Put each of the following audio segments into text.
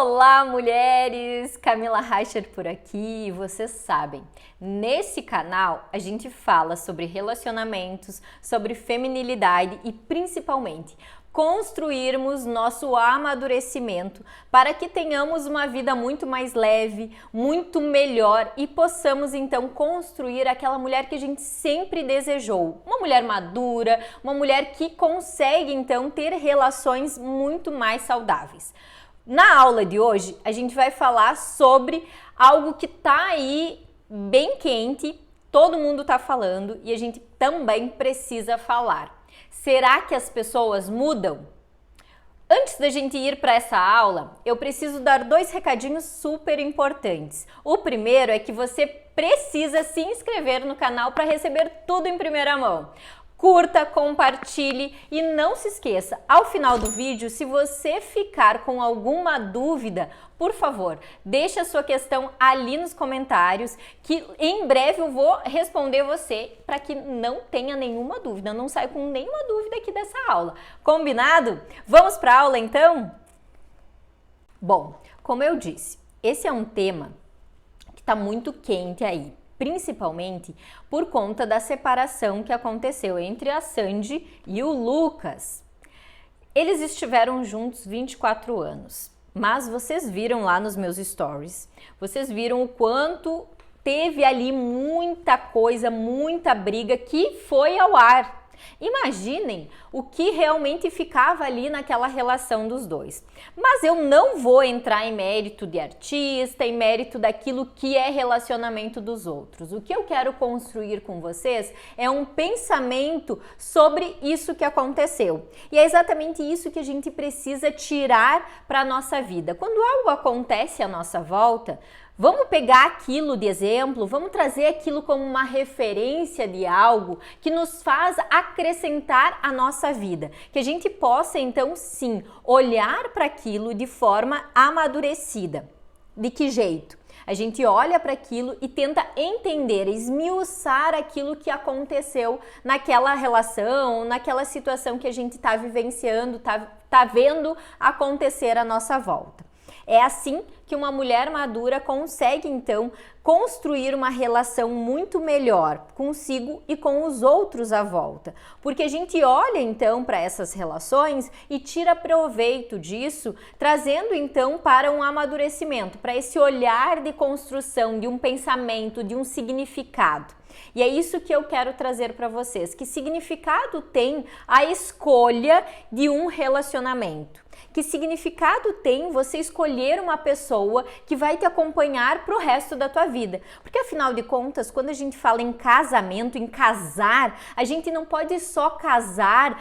Olá, mulheres! Camila Reicher por aqui. Vocês sabem, nesse canal a gente fala sobre relacionamentos, sobre feminilidade e principalmente construirmos nosso amadurecimento para que tenhamos uma vida muito mais leve, muito melhor e possamos então construir aquela mulher que a gente sempre desejou. Uma mulher madura, uma mulher que consegue então ter relações muito mais saudáveis. Na aula de hoje, a gente vai falar sobre algo que tá aí bem quente, todo mundo tá falando e a gente também precisa falar. Será que as pessoas mudam? Antes da gente ir para essa aula, eu preciso dar dois recadinhos super importantes. O primeiro é que você precisa se inscrever no canal para receber tudo em primeira mão. Curta, compartilhe e não se esqueça, ao final do vídeo, se você ficar com alguma dúvida, por favor, deixe a sua questão ali nos comentários que em breve eu vou responder você para que não tenha nenhuma dúvida, não saia com nenhuma dúvida aqui dessa aula. Combinado? Vamos para a aula então? Bom, como eu disse, esse é um tema que está muito quente aí. Principalmente por conta da separação que aconteceu entre a Sandy e o Lucas. Eles estiveram juntos 24 anos, mas vocês viram lá nos meus stories, vocês viram o quanto teve ali muita coisa, muita briga que foi ao ar. Imaginem o que realmente ficava ali naquela relação dos dois. Mas eu não vou entrar em mérito de artista, em mérito daquilo que é relacionamento dos outros. O que eu quero construir com vocês é um pensamento sobre isso que aconteceu. E é exatamente isso que a gente precisa tirar para a nossa vida. Quando algo acontece à nossa volta, vamos pegar aquilo de exemplo, vamos trazer aquilo como uma referência de algo que nos faz acrescentar a nossa vida. Que a gente possa, então, sim, olhar para aquilo de forma amadurecida. De que jeito? A gente olha para aquilo e tenta entender, esmiuçar aquilo que aconteceu naquela relação, naquela situação que a gente está vivenciando, tá vendo acontecer à nossa volta. É assim que uma mulher madura consegue, então, construir uma relação muito melhor consigo e com os outros à volta. Porque a gente olha, então, para essas relações e tira proveito disso, trazendo, então, para um amadurecimento, para esse olhar de construção de um pensamento, de um significado. E é isso que eu quero trazer para vocês. Que significado tem a escolha de um relacionamento? Que significado tem você escolher uma pessoa que vai te acompanhar para o resto da tua vida? Porque afinal de contas, quando a gente fala em casamento, em casar, a gente não pode só casar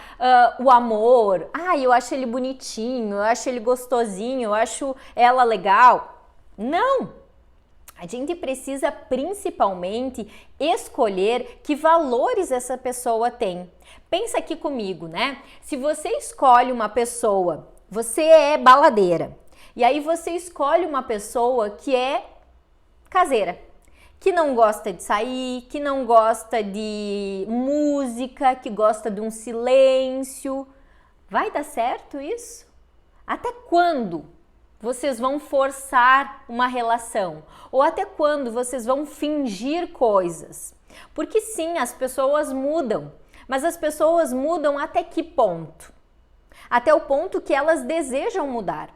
o amor. Ah, eu acho ele bonitinho, eu acho ele gostosinho, eu acho ela legal. Não! A gente precisa principalmente escolher que valores essa pessoa tem. Pensa aqui comigo, né? Se você escolhe uma pessoa, você é baladeira, e aí você escolhe uma pessoa que é caseira, que não gosta de sair, que não gosta de música, que gosta de um silêncio. Vai dar certo isso? Até quando vocês vão forçar uma relação? Ou até quando vocês vão fingir coisas? Porque sim, as pessoas mudam, mas as pessoas mudam até que ponto? Até o ponto que elas desejam mudar.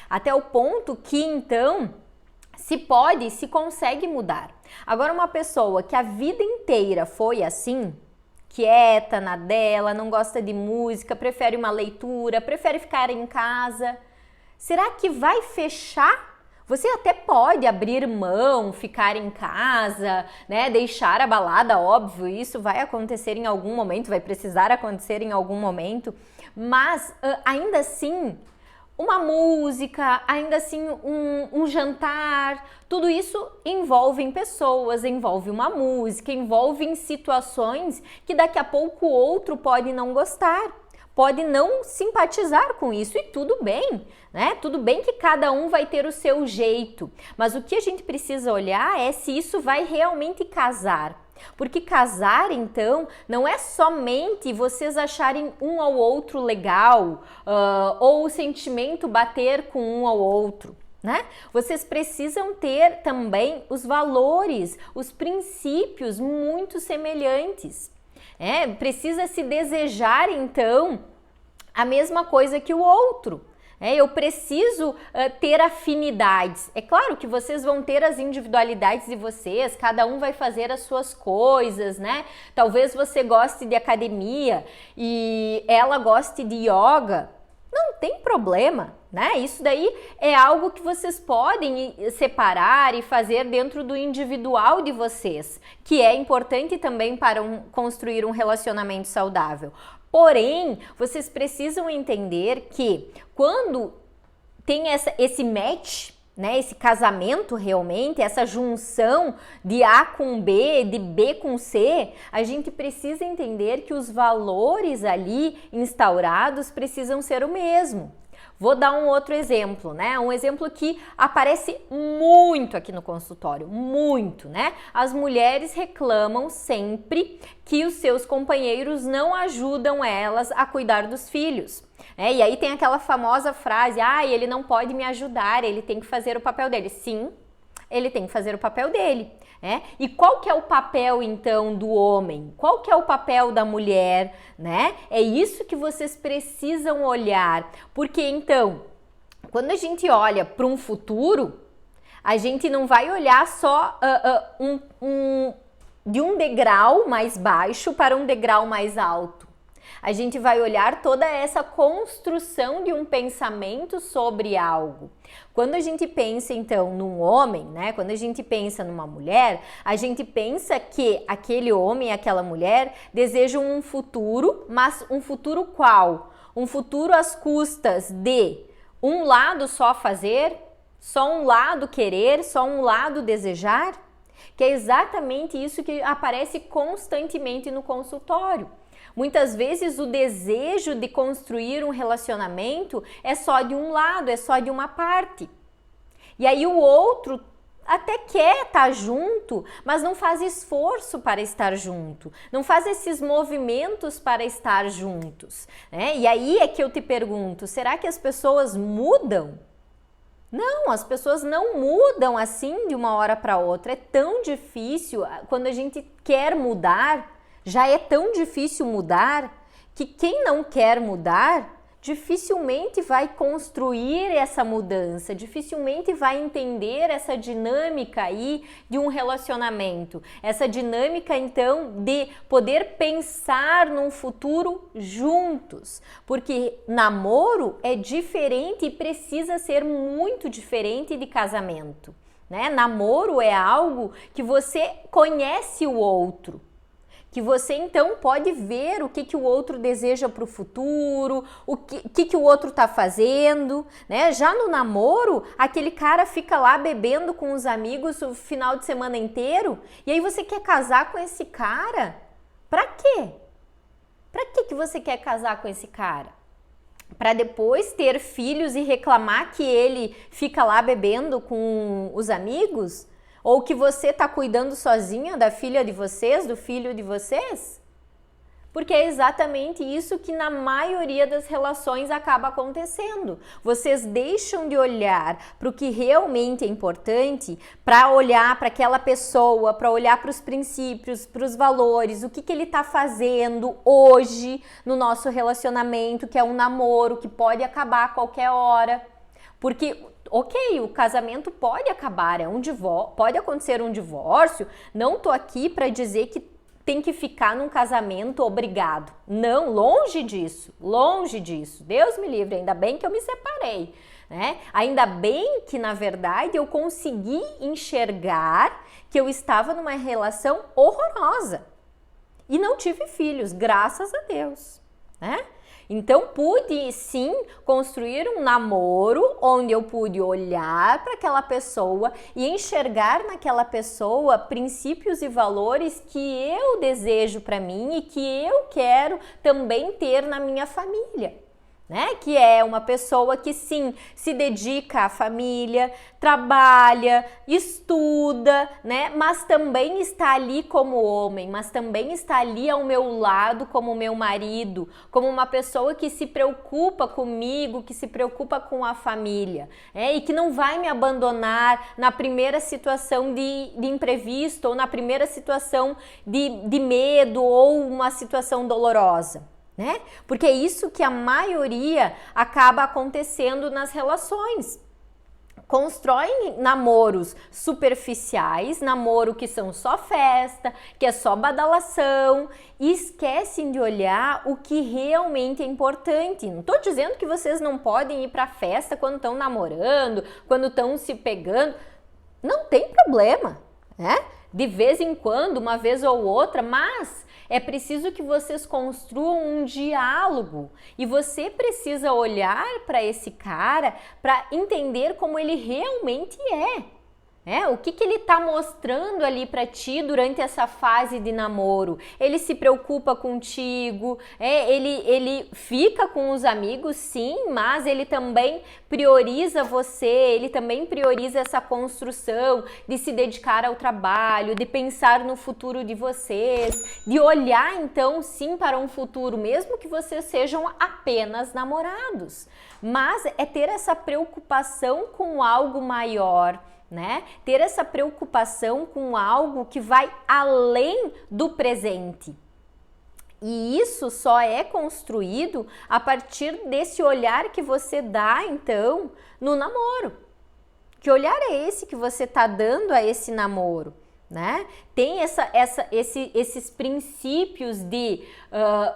Até o ponto que então se pode, se consegue mudar. Agora, uma pessoa que a vida inteira foi assim, quieta, na dela, não gosta de música, prefere uma leitura, prefere ficar em casa, será que vai fechar? Você até pode abrir mão, ficar em casa, né? Deixar a balada, óbvio, isso vai acontecer em algum momento, vai precisar acontecer em algum momento, mas ainda assim, uma música, ainda assim um jantar, tudo isso envolve pessoas, envolve uma música, envolve situações que daqui a pouco o outro pode não gostar. Pode não simpatizar com isso e tudo bem, né? Tudo bem que cada um vai ter o seu jeito, mas o que a gente precisa olhar é se isso vai realmente casar. Porque casar, então, não é somente vocês acharem um ao outro legal ou o sentimento bater com um ao outro. né? Vocês precisam ter também os valores, os princípios muito semelhantes. Precisa se desejar, então, a mesma coisa que o outro. Eu preciso ter afinidades. É claro que vocês vão ter as individualidades de vocês, cada um vai fazer as suas coisas, né? Talvez você goste de academia e ela goste de yoga. Não tem problema, né? Isso daí é algo que vocês podem separar e fazer dentro do individual de vocês, que é importante também para construir um relacionamento saudável. Porém, vocês precisam entender que quando tem esse match, né, esse casamento realmente, essa junção de A com B, de B com C, a gente precisa entender que os valores ali instaurados precisam ser o mesmo. Vou dar um outro exemplo, né? Um exemplo que aparece muito aqui no consultório, muito, né? As mulheres reclamam sempre que os seus companheiros não ajudam elas a cuidar dos filhos. E aí tem aquela famosa frase, ele não pode me ajudar, ele tem que fazer o papel dele. Sim, ele tem que fazer o papel dele. E qual que é o papel, então, do homem? Qual que é o papel da mulher, né? É isso que vocês precisam olhar, porque, então, quando a gente olha para um futuro, a gente não vai olhar só de um degrau mais baixo para um degrau mais alto. A gente vai olhar toda essa construção de um pensamento sobre algo. Quando a gente pensa, então, num homem, né? Quando a gente pensa numa mulher, a gente pensa que aquele homem, aquela mulher, desejam um futuro, mas um futuro qual? Um futuro às custas de um lado só fazer, só um lado querer, só um lado desejar? Que é exatamente isso que aparece constantemente no consultório. Muitas vezes o desejo de construir um relacionamento é só de um lado, é só de uma parte. E aí o outro até quer estar junto, mas não faz esforço para estar junto, não faz esses movimentos para estar juntos, né? E aí é que eu te pergunto, será que as pessoas mudam? Não, as pessoas não mudam assim de uma hora para outra. É tão difícil quando a gente quer mudar. Já é tão difícil mudar que quem não quer mudar dificilmente vai construir essa mudança, dificilmente vai entender essa dinâmica aí de um relacionamento, essa dinâmica então de poder pensar num futuro juntos, porque namoro é diferente e precisa ser muito diferente de casamento, né? Namoro é algo que você conhece o outro, que você então pode ver o que o outro deseja para o futuro, o que o outro está fazendo, né? Já no namoro, aquele cara fica lá bebendo com os amigos o final de semana inteiro, e aí você quer casar com esse cara? Para quê? Para que você quer casar com esse cara? Para depois ter filhos e reclamar que ele fica lá bebendo com os amigos? Ou que você está cuidando sozinha da filha de vocês, do filho de vocês? Porque é exatamente isso que na maioria das relações acaba acontecendo. Vocês deixam de olhar para o que realmente é importante, para olhar para aquela pessoa, para olhar para os princípios, para os valores, o que ele está fazendo hoje no nosso relacionamento, que é um namoro, que pode acabar a qualquer hora. Porque ok, o casamento pode acabar, pode acontecer um divórcio, não tô aqui para dizer que tem que ficar num casamento obrigado. Não, longe disso, Deus me livre, ainda bem que eu me separei, né? Ainda bem que, na verdade, eu consegui enxergar que eu estava numa relação horrorosa e não tive filhos, graças a Deus, né? Então, pude sim construir um namoro onde eu pude olhar para aquela pessoa e enxergar naquela pessoa princípios e valores que eu desejo para mim e que eu quero também ter na minha família, né? Que é uma pessoa que sim, se dedica à família, trabalha, estuda, né? Mas também está ali como homem, mas também está ali ao meu lado como meu marido, como uma pessoa que se preocupa comigo, que se preocupa com a família, né? E que não vai me abandonar na primeira situação de imprevisto ou na primeira situação de medo ou uma situação dolorosa. Né? Porque é isso que a maioria acaba acontecendo nas relações. Constroem namoros superficiais, namoro que são só festa, que é só badalação, e esquecem de olhar o que realmente é importante. Não estou dizendo que vocês não podem ir para festa quando estão namorando, quando estão se pegando. Não tem problema, né? De vez em quando, uma vez ou outra, mas é preciso que vocês construam um diálogo e você precisa olhar para esse cara para entender como ele realmente é. O que ele está mostrando ali para ti durante essa fase de namoro? Ele se preocupa contigo, ele fica com os amigos, sim, mas ele também prioriza você, ele também prioriza essa construção de se dedicar ao trabalho, de pensar no futuro de vocês, de olhar então sim para um futuro, mesmo que vocês sejam apenas namorados. Mas é ter essa preocupação com algo maior, né? Ter essa preocupação com algo que vai além do presente. E isso só é construído a partir desse olhar que você dá, então, no namoro. Que olhar é esse que você está dando a esse namoro? Né? Tem esses princípios de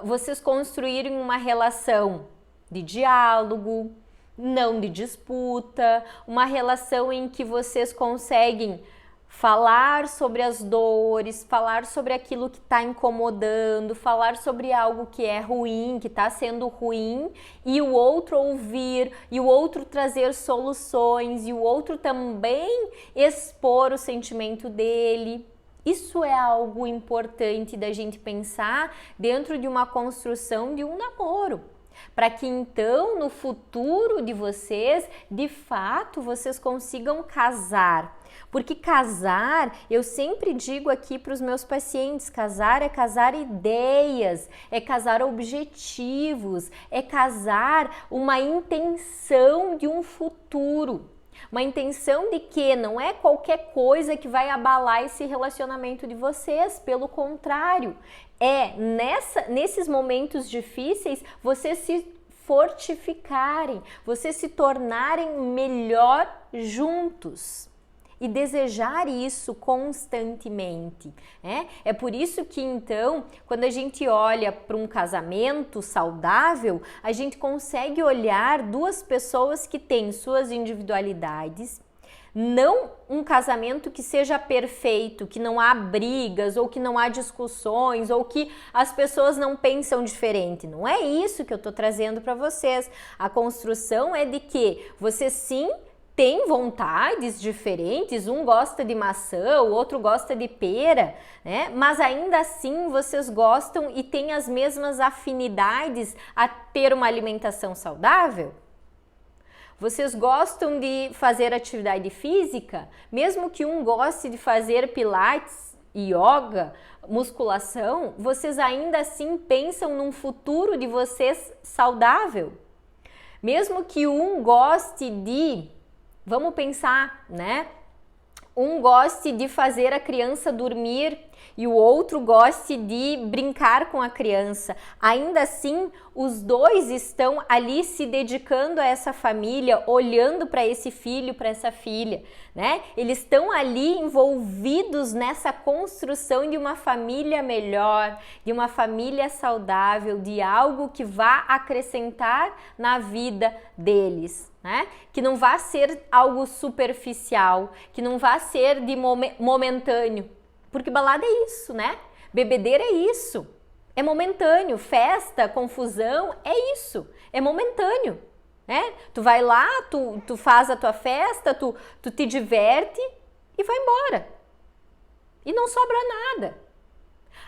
vocês construírem uma relação de diálogo, não de disputa, uma relação em que vocês conseguem falar sobre as dores, falar sobre aquilo que está incomodando, falar sobre algo que é ruim, que está sendo ruim, e o outro ouvir, e o outro trazer soluções, e o outro também expor o sentimento dele. Isso é algo importante da gente pensar dentro de uma construção de um namoro. Para que então no futuro de vocês, de fato, vocês consigam casar. Porque casar, eu sempre digo aqui para os meus pacientes, casar é casar ideias, é casar objetivos, é casar uma intenção de um futuro. Uma intenção de que não é qualquer coisa que vai abalar esse relacionamento de vocês, pelo contrário, nesses momentos difíceis vocês se fortificarem, vocês se tornarem melhor juntos. E desejar isso constantemente. É por isso que então, quando a gente olha para um casamento saudável, a gente consegue olhar duas pessoas que têm suas individualidades, não um casamento que seja perfeito, que não há brigas, ou que não há discussões, ou que as pessoas não pensam diferente. Não é isso que eu estou trazendo para vocês. A construção é de que você sim tem vontades diferentes, um gosta de maçã, o outro gosta de pera, né? Mas ainda assim vocês gostam e têm as mesmas afinidades a ter uma alimentação saudável? Vocês gostam de fazer atividade física? Mesmo que um goste de fazer pilates, yoga, musculação, vocês ainda assim pensam num futuro de vocês saudável? Mesmo que um goste de... Vamos pensar, né? Um goste de fazer a criança dormir e o outro goste de brincar com a criança. Ainda assim, os dois estão ali se dedicando a essa família, olhando para esse filho, para essa filha, né? Eles estão ali envolvidos nessa construção de uma família melhor, de uma família saudável, de algo que vá acrescentar na vida deles. Né? Que não vá ser algo superficial, que não vá ser de momentâneo, porque balada é isso, né? Bebedeira é isso, é momentâneo, festa, confusão, é isso, é momentâneo, né? Tu vai lá, tu faz a tua festa, tu te diverte e vai embora, e não sobra nada.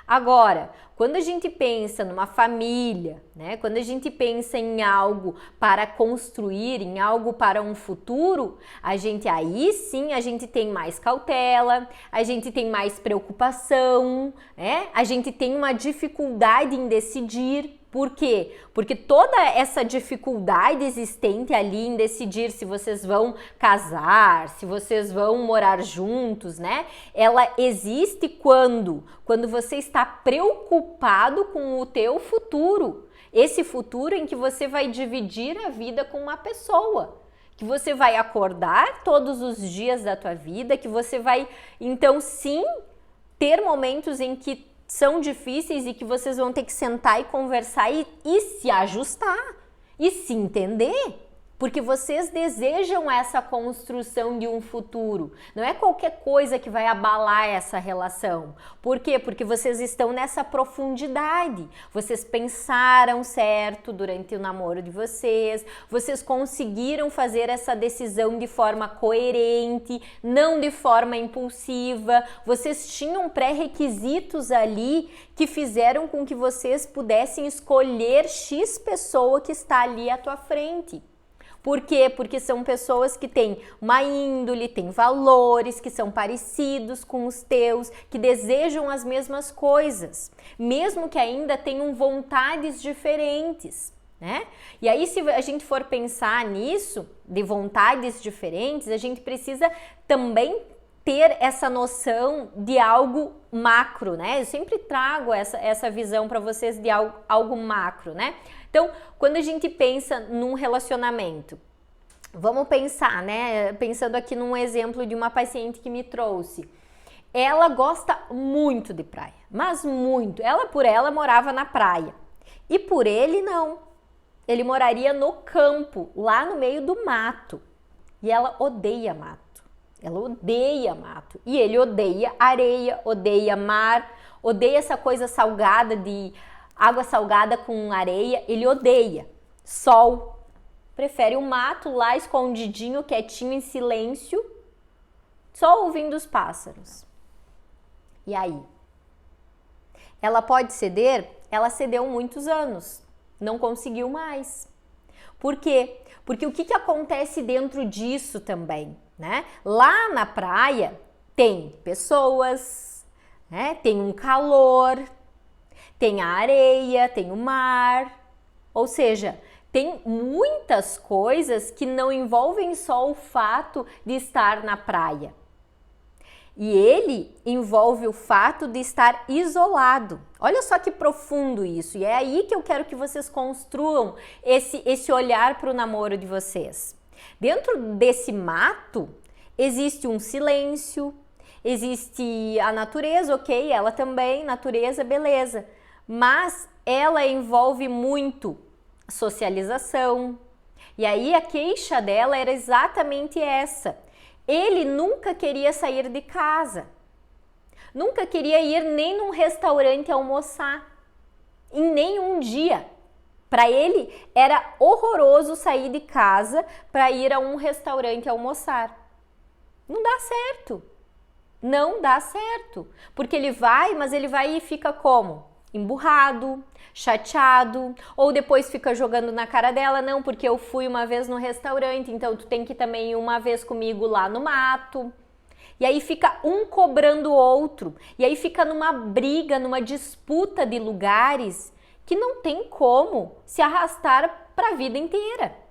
Agora, quando a gente pensa numa família, né? Quando a gente pensa em algo para construir, em algo para um futuro, aí sim a gente tem mais cautela, a gente tem mais preocupação, né? A gente tem uma dificuldade em decidir. Por quê? Porque toda essa dificuldade existente ali em decidir se vocês vão casar, se vocês vão morar juntos, né? Ela existe quando você está preocupado com o teu futuro. Esse futuro em que você vai dividir a vida com uma pessoa. Que você vai acordar todos os dias da tua vida, que você vai, então sim, ter momentos em que são difíceis e que vocês vão ter que sentar e conversar e se ajustar e se entender, porque vocês desejam essa construção de um futuro. Não é qualquer coisa que vai abalar essa relação. Por quê? Porque vocês estão nessa profundidade. Vocês pensaram certo durante o namoro de vocês, vocês conseguiram fazer essa decisão de forma coerente, não de forma impulsiva. Vocês tinham pré-requisitos ali que fizeram com que vocês pudessem escolher X pessoa que está ali à tua frente. Por quê? Porque são pessoas que têm uma índole, têm valores que são parecidos com os teus, que desejam as mesmas coisas, mesmo que ainda tenham vontades diferentes, né? E aí, se a gente for pensar nisso, de vontades diferentes, a gente precisa também ter essa noção de algo macro, né? Eu sempre trago essa visão para vocês de algo macro, né? Então, quando a gente pensa num relacionamento, vamos pensar, né? Pensando aqui num exemplo de uma paciente que me trouxe. Ela gosta muito de praia, mas muito. Por ela morava na praia e por ele não. Ele moraria no campo, lá no meio do mato. E ela odeia mato. Ela odeia mato. E ele odeia areia, odeia mar, odeia essa coisa salgada de água salgada com areia, ele odeia. Sol, prefere o mato lá escondidinho, quietinho, em silêncio, só ouvindo os pássaros. E aí? Ela pode ceder? Ela cedeu muitos anos, não conseguiu mais. Por quê? Porque o que acontece dentro disso também, né? Lá na praia tem pessoas, né? Tem um calor, tem a areia, tem o mar, ou seja, tem muitas coisas que não envolvem só o fato de estar na praia. E ele envolve o fato de estar isolado. Olha só que profundo isso. E é aí que eu quero que vocês construam esse olhar para o namoro de vocês. Dentro desse mato, existe um silêncio, existe a natureza, ok, ela também, natureza, beleza. Mas ela envolve muito socialização. E aí a queixa dela era exatamente essa. Ele nunca queria sair de casa. Nunca queria ir nem num restaurante almoçar. Em nenhum dia. Para ele era horroroso sair de casa para ir a um restaurante almoçar. Não dá certo. Não dá certo. Porque ele vai, mas ele vai e fica como? Emburrado, chateado, ou depois fica jogando na cara dela, não, porque eu fui uma vez no restaurante, então tu tem que também ir uma vez comigo lá no mato. E aí fica um cobrando o outro, e aí fica numa briga, numa disputa de lugares que não tem como se arrastar para a vida inteira.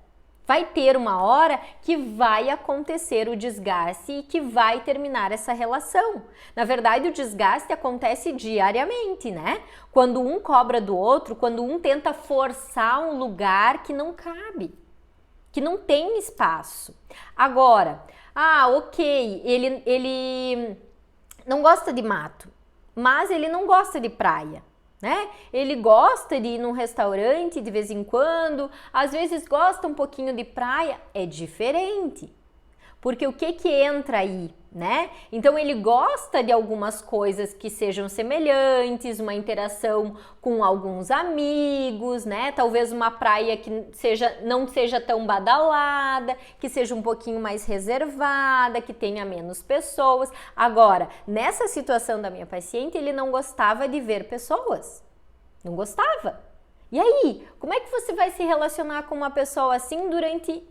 Vai ter uma hora que vai acontecer o desgaste e que vai terminar essa relação. Na verdade, o desgaste acontece diariamente, né? Quando um cobra do outro, quando um tenta forçar um lugar que não cabe, que não tem espaço. Agora, ok, ele não gosta de mato, mas ele não gosta de praia. Né? Ele gosta de ir num restaurante de vez em quando, às vezes gosta um pouquinho de praia, é diferente. Porque o que entra aí, né? Então ele gosta de algumas coisas que sejam semelhantes, uma interação com alguns amigos, né? Talvez uma praia que não seja tão badalada, que seja um pouquinho mais reservada, que tenha menos pessoas. Agora, nessa situação da minha paciente, ele não gostava de ver pessoas. Não gostava. E aí, como é que você vai se relacionar com uma pessoa assim durante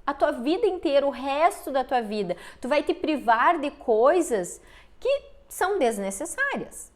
a tua vida inteira, o resto da tua vida? Tu vai te privar de coisas que são desnecessárias.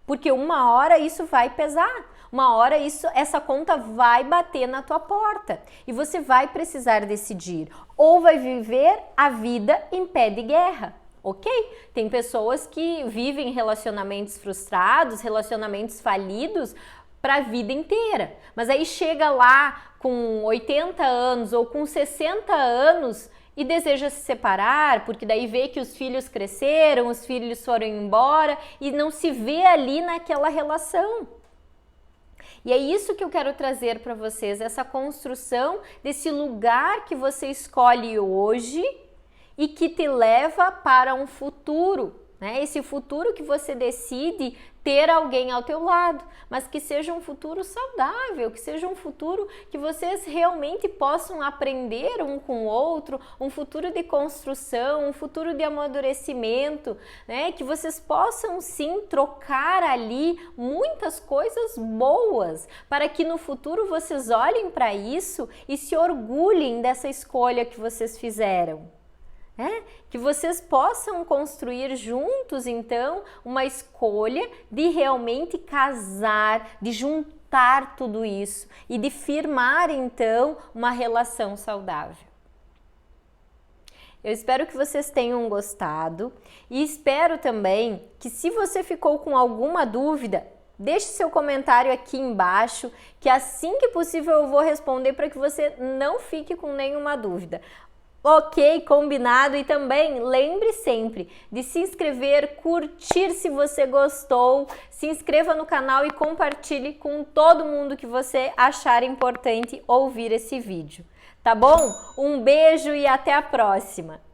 Porque uma hora isso vai pesar, uma hora essa conta vai bater na tua porta e você vai precisar decidir, ou vai viver a vida em pé de guerra. Ok? Tem pessoas que vivem relacionamentos frustrados, relacionamentos falidos para a vida inteira. Mas aí chega lá com 80 anos ou com 60 anos e deseja se separar, porque daí vê que os filhos cresceram, os filhos foram embora e não se vê ali naquela relação. E é isso que eu quero trazer para vocês, essa construção desse lugar que você escolhe hoje e que te leva para um futuro, né? Esse futuro que você decide ter alguém ao teu lado, mas que seja um futuro saudável, que seja um futuro que vocês realmente possam aprender um com o outro, um futuro de construção, um futuro de amadurecimento, né? Que vocês possam sim trocar ali muitas coisas boas, para que no futuro vocês olhem para isso e se orgulhem dessa escolha que vocês fizeram. Que vocês possam construir juntos, então, uma escolha de realmente casar, de juntar tudo isso e de firmar, então, uma relação saudável. Eu espero que vocês tenham gostado e espero também que, se você ficou com alguma dúvida, deixe seu comentário aqui embaixo, que assim que possível eu vou responder para que você não fique com nenhuma dúvida. Ok, combinado? E também lembre sempre de se inscrever, curtir se você gostou, se inscreva no canal e compartilhe com todo mundo que você achar importante ouvir esse vídeo. Tá bom? Um beijo e até a próxima!